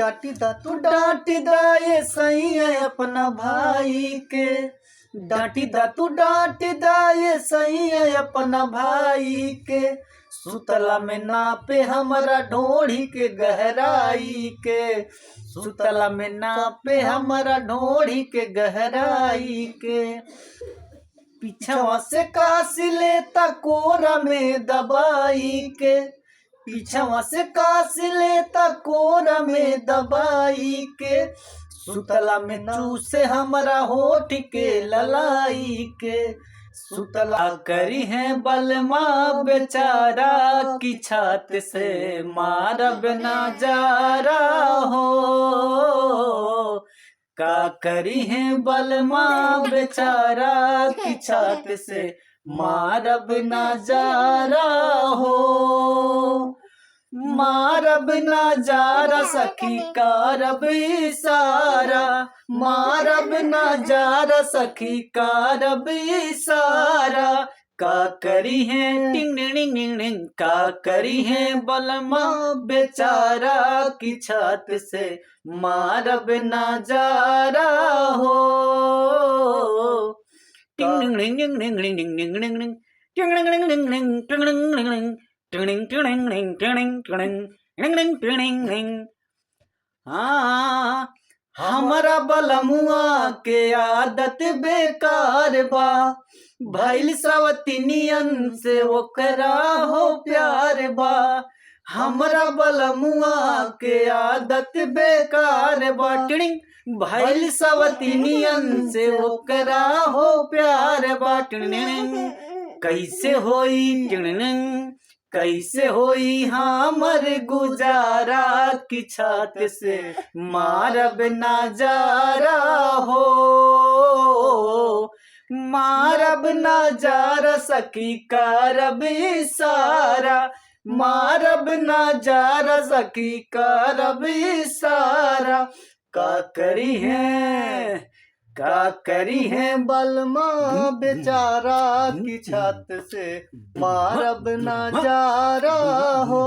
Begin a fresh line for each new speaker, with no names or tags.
डांटी दा ये सही है अपना भाई के, डांटी दा तू डांटी दा ये सही है अपना भाई के। सुतला में नापे हमारा ढोढ़ी के गहराई के, सुतला में नापे हमारा ढोढ़ी के गहराई के। पीछवा से कासी लेता कोरा में दबाई के, पीछवा से कासी लेता कोरा में दबाई के। सुतला में चूसे हमारा होठ के ललाई के, सुतला करी है बलमा बेचारा की छात से मारब ना जा रहा हो। का करी है बलमा बेचारा की छात से मारब ना जा रहा हो। मारब ना जा रहा सखी कारब इशारा, मारब ना जा रहा सखी कारब इशारा। का करी है टिंग टिंग टिंग, का करी है बलमा बेचारा की छत से मारब ना जा रहा हो। टिंग टिंग टिंग टिंग टिंग टिंग टिंग टिंग टिंग टिंग टिंग टिंग टिंग टिंग टिंग। हाँ हमारा बलमुआ के आदत बेकार बा, भइल सवतिनियन से ओकरा हो प्यार बा। हमरा बलमुआ के आदत बेकार बा, टिड़िंग भइल सवतिनियन से ओकरा हो प्यार बा। टिड़िंग कैसे होई टिड़िंग, कैसे होई हमर गुजारा की छत से मारब ना जा रहा हो। मारब ना जा रहा सखी करब इशारा, मारब ना जा रहा सखी करब इशारा। का करी है, का करी है बलमा बेचारा की छत से मारब ना जा रहा हो।